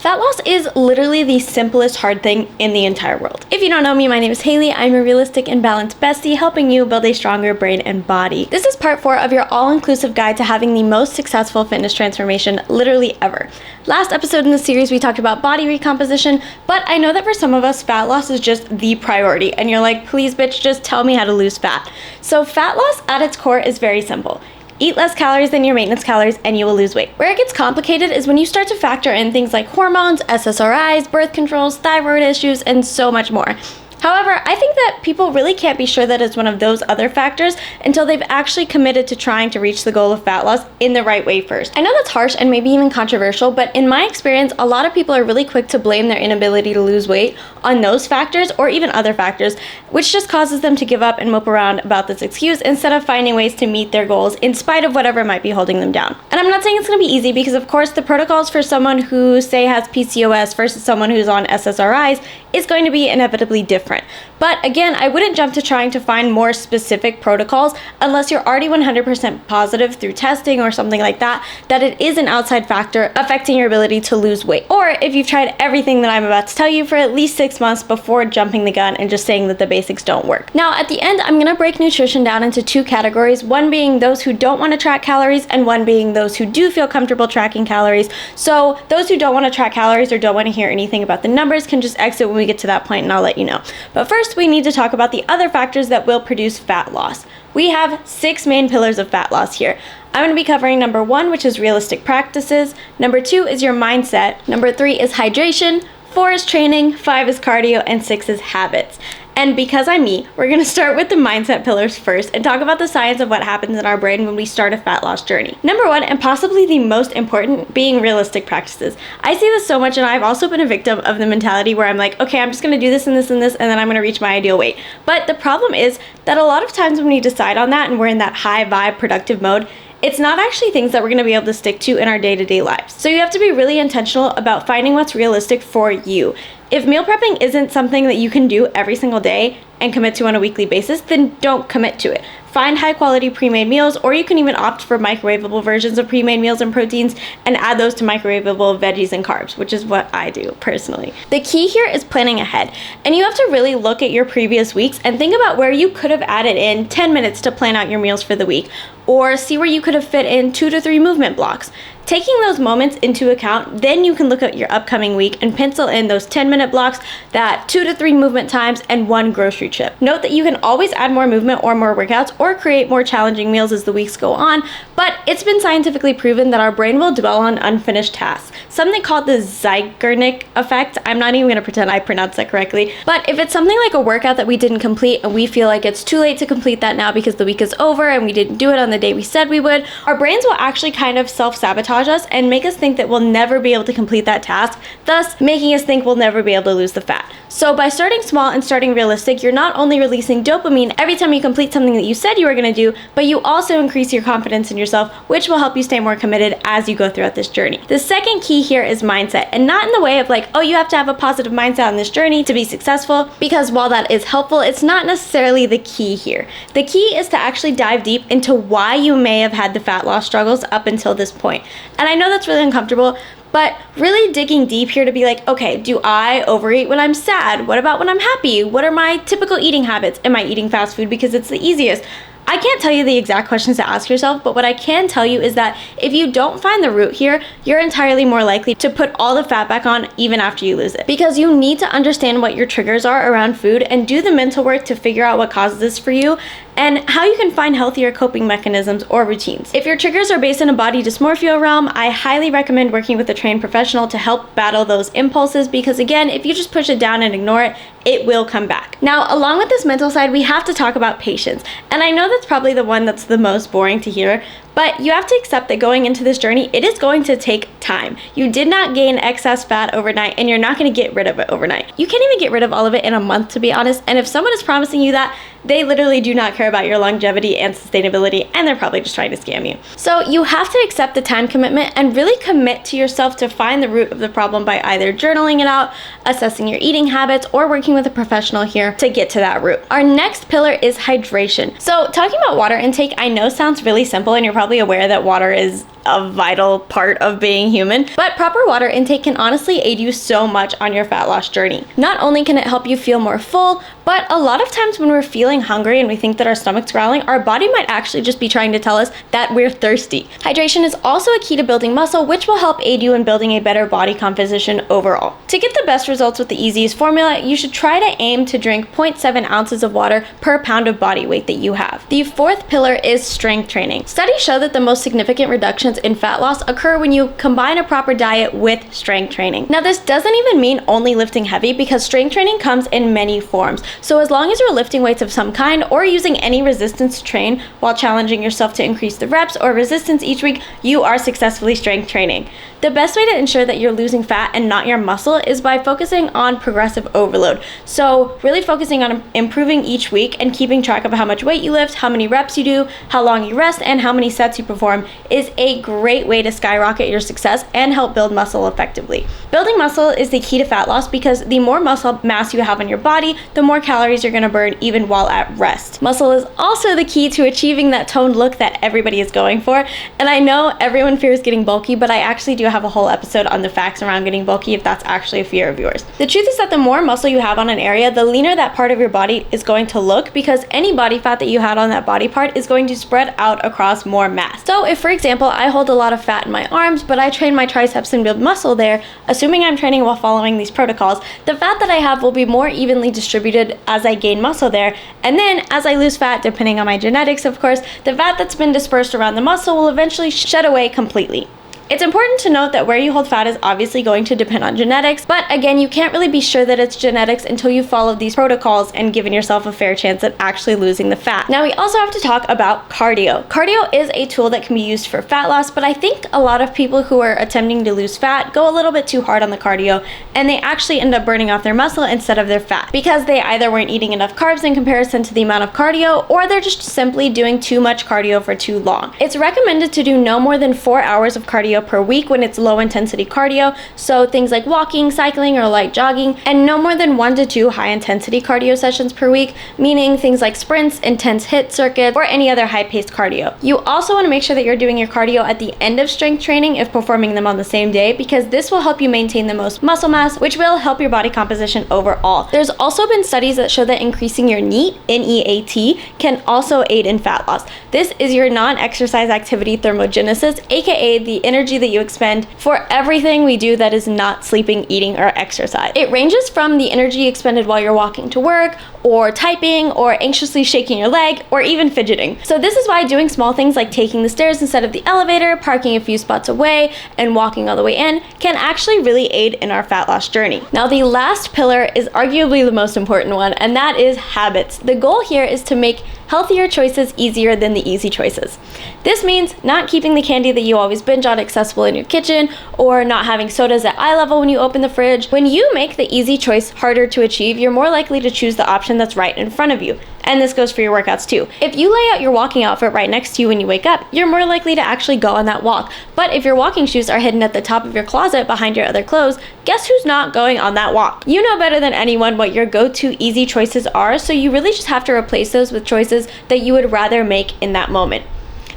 Fat loss is literally the simplest hard thing in the entire world. If you don't know me, my name is Haley. I'm a realistic and balanced bestie helping you build a stronger brain and body. This is part 4 of your all-inclusive guide to having the most successful fitness transformation literally ever. Last episode in the series, we talked about body recomposition, but I know that for some of us, fat loss is just the priority, and you're like, please bitch, just tell me how to lose fat. So fat loss at its core is very simple. Eat less calories than your maintenance calories and you will lose weight. Where it gets complicated is when you start to factor in things like hormones, SSRIs, birth controls, thyroid issues, and so much more. However, I think that people really can't be sure that it's one of those other factors until they've actually committed to trying to reach the goal of fat loss in the right way first. I know that's harsh and maybe even controversial, but in my experience, a lot of people are really quick to blame their inability to lose weight on those factors or even other factors, which just causes them to give up and mope around about this excuse instead of finding ways to meet their goals in spite of whatever might be holding them down. And I'm not saying it's going to be easy because of course the protocols for someone who say has PCOS versus someone who's on SSRIs is going to be inevitably different. But again, I wouldn't jump to trying to find more specific protocols unless you're already 100% positive through testing or something like that, that it is an outside factor affecting your ability to lose weight. Or if you've tried everything that I'm about to tell you for at least 6 months before jumping the gun and just saying that the basics don't work. Now, at the end, I'm gonna break nutrition down into 2 categories, one being those who don't wanna track calories and one being those who do feel comfortable tracking calories. So those who don't wanna track calories or don't wanna hear anything about the numbers can just exit when we get to that point and I'll let you know. But first, we need to talk about the other factors that will produce fat loss. We have 6 main pillars of fat loss here. I'm going to be covering number 1, which is realistic practices. Number 2 is your mindset. Number 3 is hydration. 4 is training. 5 is cardio. And 6 is habits. And because I'm me, we're going to start with the mindset pillars first and talk about the science of what happens in our brain when we start a fat loss journey. Number 1, and possibly the most important, being realistic practices. I see this so much, and I've also been a victim of the mentality where I'm like, okay, I'm just going to do this and this and this, and then I'm going to reach my ideal weight. But the problem is that a lot of times when we decide on that and we're in that high vibe productive mode, it's not actually things that we're going to be able to stick to in our day-to-day lives. So you have to be really intentional about finding what's realistic for you. If meal prepping isn't something that you can do every single day and commit to on a weekly basis, then don't commit to it. Find high quality pre-made meals, or you can even opt for microwavable versions of pre-made meals and proteins and add those to microwavable veggies and carbs, which is what I do personally. The key here is planning ahead, and you have to really look at your previous weeks and think about where you could have added in 10 minutes to plan out your meals for the week, or see where you could have fit in 2 to 3 movement blocks. Taking those moments into account, then you can look at your upcoming week and pencil in those 10-minute blocks, that 2 to 3 movement times, and 1 grocery trip. Note that you can always add more movement or more workouts or create more challenging meals as the weeks go on, but it's been scientifically proven that our brain will dwell on unfinished tasks. Something called the Zeigarnik effect. I'm not even gonna pretend I pronounced that correctly, but if it's something like a workout that we didn't complete and we feel like it's too late to complete that now because the week is over and we didn't do it on the day we said we would, our brains will actually kind of self-sabotage us and make us think that we'll never be able to complete that task, thus making us think we'll never be able to lose the fat. So by starting small and starting realistic, you're not only releasing dopamine every time you complete something that you said you were going to do, but you also increase your confidence in yourself, which will help you stay more committed as you go throughout this journey. The second key here is mindset, and not in the way of like, oh, you have to have a positive mindset on this journey to be successful, because while that is helpful, it's not necessarily the key here. The key is to actually dive deep into why you may have had the fat loss struggles up until this point. And I know that's really uncomfortable, but really digging deep here to be like, okay, do I overeat when I'm sad? What about when I'm happy? What are my typical eating habits? Am I eating fast food because it's the easiest? I can't tell you the exact questions to ask yourself, but what I can tell you is that if you don't find the root here, you're entirely more likely to put all the fat back on even after you lose it. Because you need to understand what your triggers are around food and do the mental work to figure out what causes this for you and how you can find healthier coping mechanisms or routines. If your triggers are based in a body dysmorphia realm, I highly recommend working with a trained professional to help battle those impulses, because again, if you just push it down and ignore it, it will come back. Now, along with this mental side, we have to talk about patience. And I know that's probably the one that's the most boring to hear, but you have to accept that going into this journey, it is going to take time. You did not gain excess fat overnight, and you're not going to get rid of it overnight. You can't even get rid of all of it in a month, to be honest. And if someone is promising you that, they literally do not care about your longevity and sustainability, and they're probably just trying to scam you. So you have to accept the time commitment and really commit to yourself to find the root of the problem by either journaling it out, assessing your eating habits, or working with a professional here to get to that root. Our next pillar is hydration. So talking about water intake, I know sounds really simple, and you're probably aware that water is a vital part of being human. But proper water intake can honestly aid you so much on your fat loss journey. Not only can it help you feel more full, but a lot of times when we're feeling hungry and we think that our stomach's growling, our body might actually just be trying to tell us that we're thirsty. Hydration is also a key to building muscle, which will help aid you in building a better body composition overall. To get the best results with the easiest formula, you should try to aim to drink 0.7 ounces of water per pound of body weight that you have. The fourth pillar is strength training. Studies show that the most significant reductions in fat loss occur when you combine a proper diet with strength training. Now, this doesn't even mean only lifting heavy, because strength training comes in many forms. So as long as you're lifting weights of some kind or using any resistance to train while challenging yourself to increase the reps or resistance each week, you are successfully strength training. The best way to ensure that you're losing fat and not your muscle is by focusing on progressive overload. So really focusing on improving each week and keeping track of how much weight you lift, how many reps you do, how long you rest, and how many sets you perform is a great way to skyrocket your success and help build muscle effectively. Building muscle is the key to fat loss, because the more muscle mass you have on your body, the more calories you're going to burn even while at rest. Muscle is also the key to achieving that toned look that everybody is going for. And I know everyone fears getting bulky, but I actually do have a whole episode on the facts around getting bulky if that's actually a fear of yours. The truth is that the more muscle you have on an area, the leaner that part of your body is going to look, because any body fat that you had on that body part is going to spread out across more mass. So if, for example, I hold a lot of fat in my arms, but I train my triceps and build muscle there, assuming I'm training while following these protocols, the fat that I have will be more evenly distributed as I gain muscle there. And then as I lose fat, depending on my genetics, of course, the fat that's been dispersed around the muscle will eventually shed away completely. It's important to note that where you hold fat is obviously going to depend on genetics, but again, you can't really be sure that it's genetics until you follow these protocols and given yourself a fair chance at actually losing the fat. Now, we also have to talk about cardio. Cardio is a tool that can be used for fat loss, but I think a lot of people who are attempting to lose fat go a little bit too hard on the cardio, and they actually end up burning off their muscle instead of their fat, because they either weren't eating enough carbs in comparison to the amount of cardio, or they're just simply doing too much cardio for too long. It's recommended to do no more than 4 hours of cardio per week when it's low intensity cardio, so things like walking, cycling, or light jogging, and no more than 1 to 2 high intensity cardio sessions per week, meaning things like sprints, intense HIIT circuits, or any other high paced cardio. You also want to make sure that you're doing your cardio at the end of strength training if performing them on the same day, because this will help you maintain the most muscle mass, which will help your body composition overall. There's also been studies that show that increasing your NEAT, N-E-A-T, can also aid in fat loss. This is your non-exercise activity thermogenesis, aka the energy that you expend for everything we do that is not sleeping, eating, or exercise. It ranges from the energy expended while you're walking to work, or typing, or anxiously shaking your leg, or even fidgeting. So this is why doing small things like taking the stairs instead of the elevator, parking a few spots away, and walking all the way in can actually really aid in our fat loss journey. Now, the last pillar is arguably the most important one, and that is habits. The goal here is to make healthier choices easier than the easy choices. This means not keeping the candy that you always binge on accessible in your kitchen, or not having sodas at eye level when you open the fridge. When you make the easy choice harder to achieve, you're more likely to choose the option that's right in front of you. And this goes for your workouts too. If you lay out your walking outfit right next to you when you wake up, you're more likely to actually go on that walk. But if your walking shoes are hidden at the top of your closet behind your other clothes, guess who's not going on that walk? You know better than anyone what your go-to easy choices are, so you really just have to replace those with choices that you would rather make in that moment.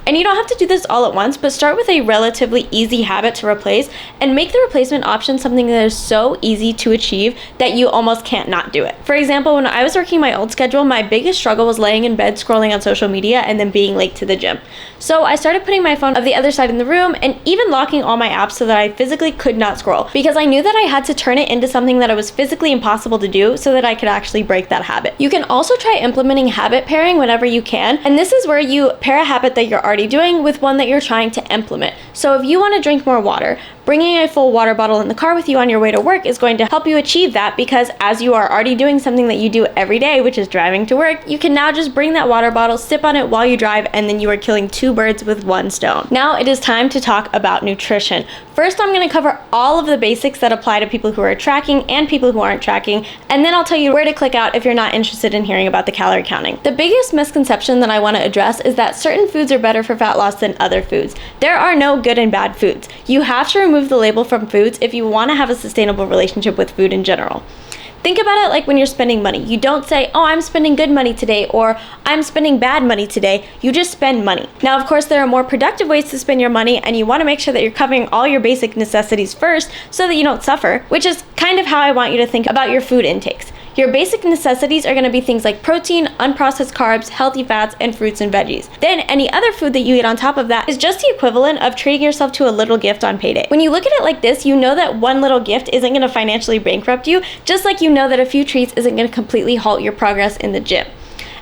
And you don't have to do this all at once, but start with a relatively easy habit to replace and make the replacement option something that is so easy to achieve that you almost can't not do it. For example, when I was working my old schedule, my biggest struggle was laying in bed scrolling on social media and then being late to the gym. So I started putting my phone on the other side in the room and even locking all my apps so that I physically could not scroll, because I knew that I had to turn it into something that it was physically impossible to do so that I could actually break that habit. You can also try implementing habit pairing whenever you can, and this is where you pair a habit that you're already doing with one that you're trying to implement. So if you want to drink more water, bringing a full water bottle in the car with you on your way to work is going to help you achieve that, because as you are already doing something that you do every day, which is driving to work, you can now just bring that water bottle, sip on it while you drive, and then you are killing 2 birds with 1 stone. Now it is time to talk about nutrition. First, I'm going to cover all of the basics that apply to people who are tracking and people who aren't tracking, and then I'll tell you where to click out if you're not interested in hearing about the calorie counting. The biggest misconception that I want to address is that certain foods are better for fat loss than other foods. There are no good and bad foods. You have to remove the label from foods if you want to have a sustainable relationship with food in general. Think about it like when you're spending money. You don't say, oh, I'm spending good money today, or I'm spending bad money today. You just spend money. Now, of course, there are more productive ways to spend your money, and you want to make sure that you're covering all your basic necessities first so that you don't suffer, which is kind of how I want you to think about your food intakes. Your basic necessities are going to be things like protein, unprocessed carbs, healthy fats, and fruits and veggies. Then any other food that you eat on top of that is just the equivalent of treating yourself to a little gift on payday. When you look at it like this, you know that one little gift isn't going to financially bankrupt you, just like you know that a few treats isn't going to completely halt your progress in the gym.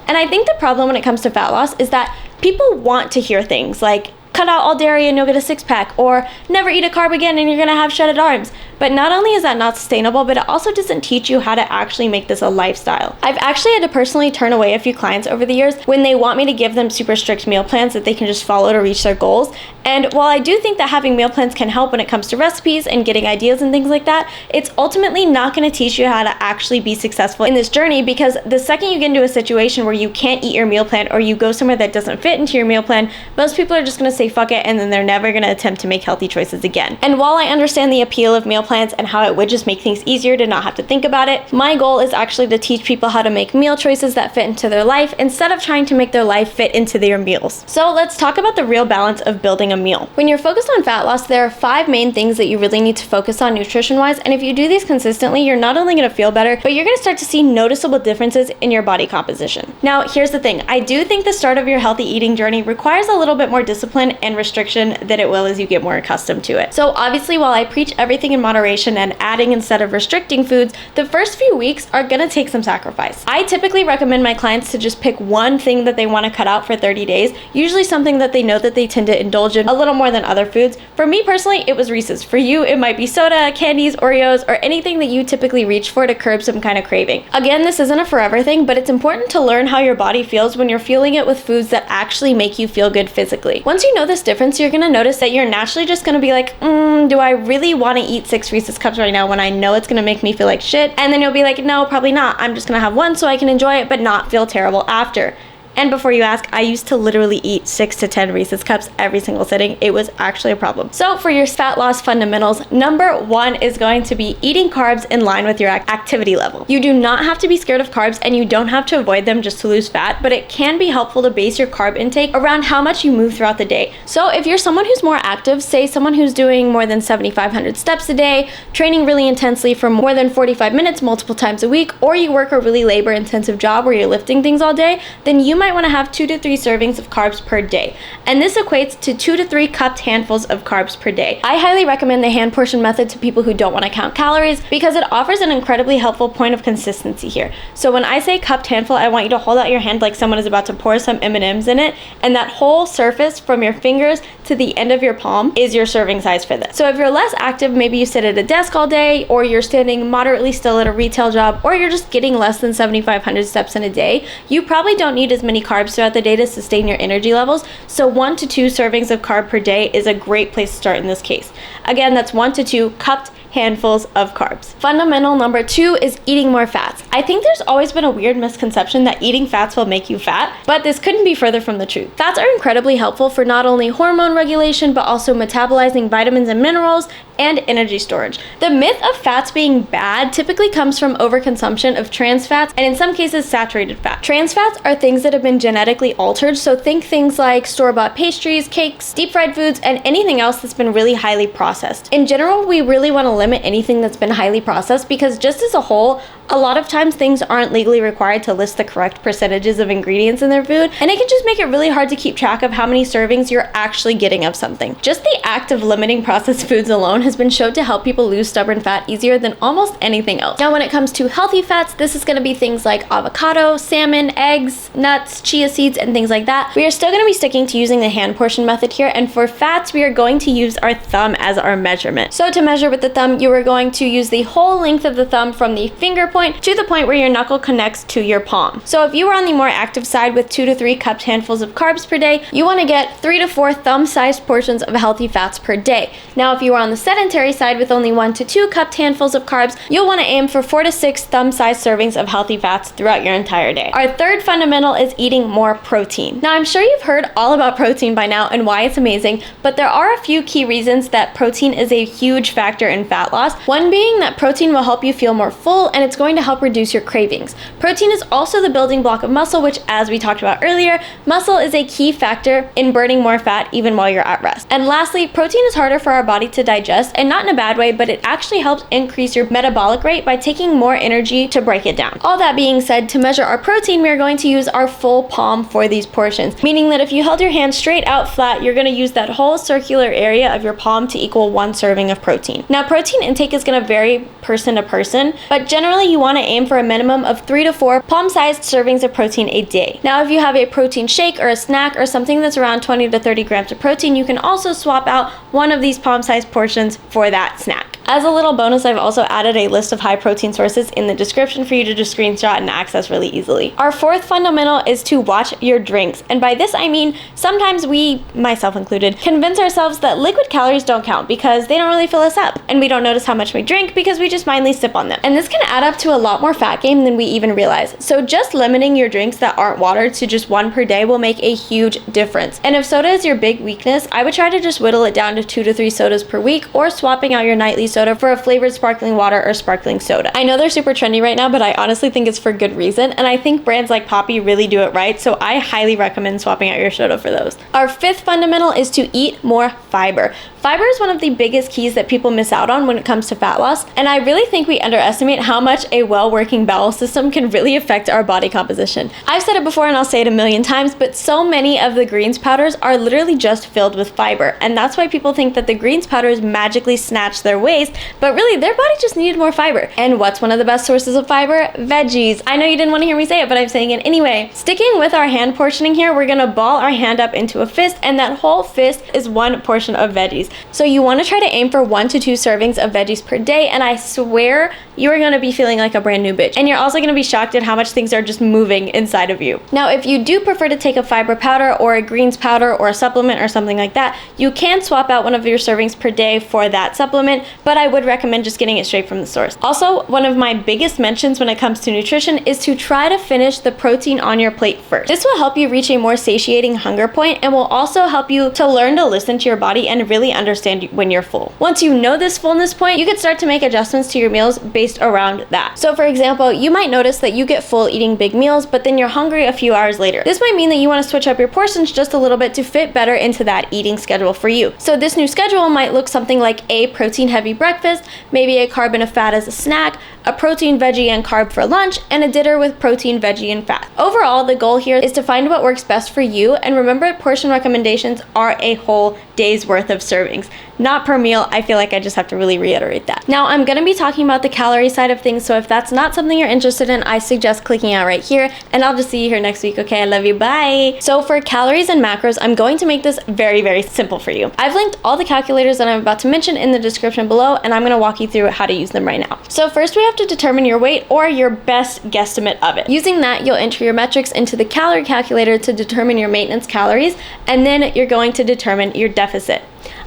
And I think the problem when it comes to fat loss is that people want to hear things like, cut out all dairy and you'll get a six-pack, or never eat a carb again and you're gonna have shredded arms. But not only is that not sustainable, but it also doesn't teach you how to actually make this a lifestyle. I've actually had to personally turn away a few clients over the years when they want me to give them super strict meal plans that they can just follow to reach their goals. And while I do think that having meal plans can help when it comes to recipes and getting ideas and things like that, it's ultimately not gonna teach you how to actually be successful in this journey, because the second you get into a situation where you can't eat your meal plan or you go somewhere that doesn't fit into your meal plan, most people are just gonna say fuck it, and then they're never gonna attempt to make healthy choices again. And while I understand the appeal of meal plans and how it would just make things easier to not have to think about it, my goal is actually to teach people how to make meal choices that fit into their life instead of trying to make their life fit into their meals. So let's talk about the real balance of building a meal. When you're focused on fat loss, there are 5 main things that you really need to focus on nutrition-wise, and if you do these consistently, you're not only gonna feel better, but you're gonna start to see noticeable differences in your body composition. Now, here's the thing. I do think the start of your healthy eating journey requires a little bit more discipline and restriction than it will as you get more accustomed to it. So obviously, while I preach everything in moderation and adding instead of restricting foods, the first few weeks are gonna take some sacrifice. I typically recommend my clients to just pick one thing that they wanna cut out for 30 days, usually something that they know that they tend to indulge in a little more than other foods. For me personally, it was Reese's. For you, it might be soda, candies, Oreos, or anything that you typically reach for to curb some kind of craving. Again, this isn't a forever thing, but it's important to learn how your body feels when you're fueling it with foods that actually make you feel good physically. Once you know this difference, you're gonna notice that you're naturally just gonna be like, do I really want to eat 6 Reese's cups right now when I know it's gonna make me feel like shit? And then you'll be like, no, probably not. I'm just gonna have one so I can enjoy it but not feel terrible after. And before you ask, I used to literally eat 6 to 10 Reese's cups every single sitting. It was actually a problem. So for your fat loss fundamentals, number 1 is going to be eating carbs in line with your activity level. You do not have to be scared of carbs, and you don't have to avoid them just to lose fat, but it can be helpful to base your carb intake around how much you move throughout the day. So if you're someone who's more active, say someone who's doing more than 7,500 steps a day, training really intensely for more than 45 minutes multiple times a week, or you work a really labor-intensive job where you're lifting things all day, then you might want to have 2 to 3 servings of carbs per day. And this equates to 2 to 3 cupped handfuls of carbs per day. I highly recommend the hand portion method to people who don't want to count calories because it offers an incredibly helpful point of consistency here. So when I say cupped handful, I want you to hold out your hand like someone is about to pour some M&Ms in it, and that whole surface from your fingers to the end of your palm is your serving size for this. So if you're less active, maybe you sit at a desk all day, or you're standing moderately still at a retail job, or you're just getting less than 7,500 steps in a day, you probably don't need as many carbs throughout the day to sustain your energy levels. So 1 to 2 servings of carb per day is a great place to start in this case. Again, that's 1 to 2 cupped handfuls of carbs. Fundamental number 2 is eating more fats. I think there's always been a weird misconception that eating fats will make you fat, but this couldn't be further from the truth. Fats are incredibly helpful for not only hormone regulation, but also metabolizing vitamins and minerals and energy storage. The myth of fats being bad typically comes from overconsumption of trans fats and in some cases saturated fat. Trans fats are things that have been genetically altered, so think things like store-bought pastries, cakes, deep fried foods, and anything else that's been really highly processed. In general, we really want to limit anything that's been highly processed because just as a whole, a lot of times things aren't legally required to list the correct percentages of ingredients in their food, and it can just make it really hard to keep track of how many servings you're actually getting of something. Just the act of limiting processed foods alone has been shown to help people lose stubborn fat easier than almost anything else. Now when it comes to healthy fats, this is going to be things like avocado, salmon, eggs, nuts, chia seeds, and things like that. We are still going to be sticking to using the hand portion method here, and for fats we are going to use our thumb as our measurement. So to measure with the thumb, you are going to use the whole length of the thumb from the finger point to the point where your knuckle connects to your palm. So if you are on the more active side with 2 to 3 cupped handfuls of carbs per day, you want to get 3 to 4 thumb-sized portions of healthy fats per day. Now if you are on the sedentary side with only 1 to 2 cupped handfuls of carbs, you'll want to aim for 4 to 6 thumb-sized servings of healthy fats throughout your entire day. Our third fundamental is eating more protein. Now I'm sure you've heard all about protein by now and why it's amazing, but there are a few key reasons that protein is a huge factor in fat loss. One being that protein will help you feel more full, and it's going going to help reduce your cravings. Protein is also the building block of muscle, which, as we talked about earlier, muscle is a key factor in burning more fat even while you're at rest. And lastly, protein is harder for our body to digest, and not in a bad way, but it actually helps increase your metabolic rate by taking more energy to break it down. All that being said, to measure our protein, we are going to use our full palm for these portions, meaning that if you held your hand straight out flat, you're going to use that whole circular area of your palm to equal 1 serving of protein. Now, protein intake is going to vary person to person, but generally you want to aim for a minimum of 3 to 4 palm-sized servings of protein a day. Now, if you have a protein shake or a snack or something that's around 20 to 30 grams of protein, you can also swap out one of these palm-sized portions for that snack. As a little bonus, I've also added a list of high protein sources in the description for you to just screenshot and access really easily. Our fourth fundamental is to watch your drinks. And by this I mean, sometimes we, myself included, convince ourselves that liquid calories don't count because they don't really fill us up. And we don't notice how much we drink because we just mindlessly sip on them. And this can add up to a lot more fat gain than we even realize. So just limiting your drinks that aren't water to just 1 per day will make a huge difference. And if soda is your big weakness, I would try to just whittle it down to 2 to 3 sodas per week, or swapping out your nightly soda for a flavored sparkling water or sparkling soda. I know they're super trendy right now, but I honestly think it's for good reason, and I think brands like Poppi really do it right, so I highly recommend swapping out your soda for those. Our fifth fundamental is to eat more fiber. Fiber is one of the biggest keys that people miss out on when it comes to fat loss, and I really think we underestimate how much a well-working bowel system can really affect our body composition. I've said it before and I'll say it a million times, but so many of the greens powders are literally just filled with fiber, and that's why people think that the greens powders magically snatch their waist, but really their body just needed more fiber. And what's one of the best sources of fiber? Veggies. I know you didn't want to hear me say it, but I'm saying it anyway. Sticking with our hand portioning here, we're gonna ball our hand up into a fist, and that whole fist is 1 portion of veggies. So you want to try to aim for 1 to 2 servings of veggies per day, and I swear you are going to be feeling like a brand new bitch. And you're also going to be shocked at how much things are just moving inside of you. Now, if you do prefer to take a fiber powder or a greens powder or a supplement or something like that, you can swap out 1 of your servings per day for that supplement, but I would recommend just getting it straight from the source. Also, one of my biggest mentions when it comes to nutrition is to try to finish the protein on your plate first. This will help you reach a more satiating hunger point and will also help you to learn to listen to your body and really understand when you're full. Once you know this fullness point, you can start to make adjustments to your meals based around that. So for example, you might notice that you get full eating big meals, but then you're hungry a few hours later. This might mean that you want to switch up your portions just a little bit to fit better into that eating schedule for you. So this new schedule might look something like a protein heavy breakfast, maybe a carb and a fat as a snack, a protein, veggie, and carb for lunch, and a dinner with protein, veggie, and fat. Overall, the goal here is to find what works best for you, and remember, portion recommendations are a whole day's worth of servings, not per meal. I feel like I just have to really reiterate that. Now, I'm gonna be talking about the calorie side of things, so if that's not something you're interested in, I suggest clicking out right here, and I'll just see you here next week, okay? I love you, bye! So for calories and macros, I'm going to make this very, very simple for you. I've linked all the calculators that I'm about to mention in the description below, and I'm gonna walk you through how to use them right now. So first, we have to determine your weight or your best guesstimate of it. Using that, you'll enter your metrics into the calorie calculator to determine your maintenance calories, and then you're going to determine your deficit.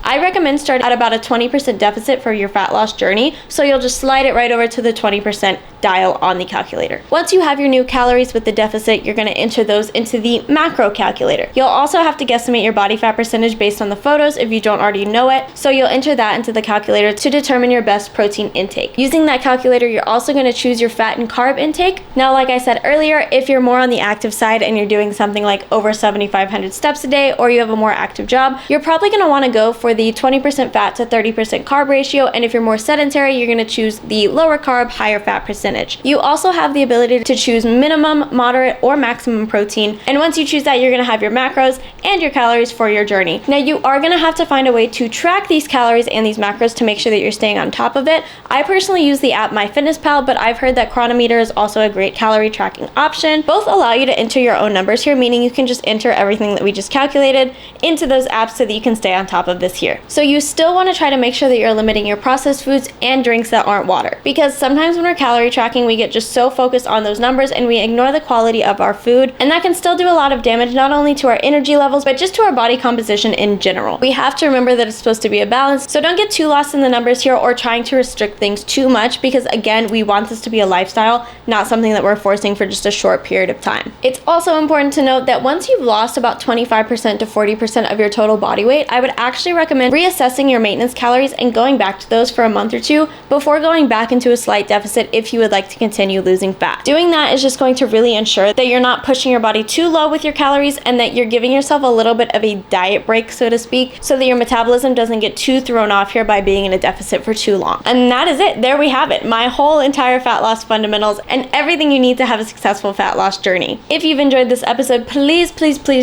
I recommend starting at about a 20% deficit for your fat loss journey, so you'll just slide it right over to the 20% dial on the calculator. Once you have your new calories with the deficit, you're going to enter those into the macro calculator. You'll also have to guesstimate your body fat percentage based on the photos if you don't already know it, so you'll enter that into the calculator to determine your best protein intake. Using that calculator, you're also going to choose your fat and carb intake. Now, like I said earlier, if you're more on the active side and you're doing something like over 7,500 steps a day, or you have a more active job, you're probably going to want to go for the 20% fat to 30% carb ratio, and if you're more sedentary, you're going to choose the lower carb, higher fat percentage. You also have the ability to choose minimum, moderate, or maximum protein, and once you choose that, you're going to have your macros and your calories for your journey. Now, you are going to have to find a way to track these calories and these macros to make sure that you're staying on top of it. I personally use the app MyFitnessPal, but I've heard that Chronometer is also a great calorie tracking option. Both allow you to enter your own numbers here, meaning you can just enter everything that we just calculated into those apps so that you can stay on top of this here. So you still want to try to make sure that you're limiting your processed foods and drinks that aren't water, because sometimes when we're calorie tracking, we get just so focused on those numbers and we ignore the quality of our food, and that can still do a lot of damage, not only to our energy levels, but just to our body composition in general. We have to remember that it's supposed to be a balance, so don't get too lost in the numbers here or trying to restrict things too much, because again, we want this to be a lifestyle, not something that we're forcing for just a short period of time. It's also important to note that once you've lost about 25% to 40% of your total body weight, I would actually recommend recommend reassessing your maintenance calories and going back to those for a month or two before going back into a slight deficit if you would like to continue losing fat. Doing that is just going to really ensure that you're not pushing your body too low with your calories and that you're giving yourself a little bit of a diet break, so to speak, so that your metabolism doesn't get too thrown off here by being in a deficit for too long. And that is it. There we have it. My whole entire fat loss fundamentals and everything you need to have a successful fat loss journey. If you've enjoyed this episode, please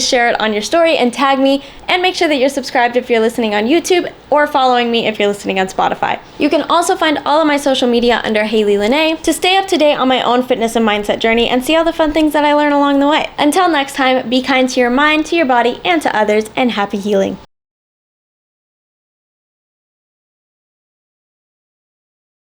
share it on your story and tag me, and make sure that you're subscribed if you're listening on YouTube or following me if you're listening on Spotify. You can also find all of my social media under Haley Lene to stay up to date on my own fitness and mindset journey and see all the fun things that I learn along the way. Until next time, be kind to your mind, to your body, and to others, and happy healing.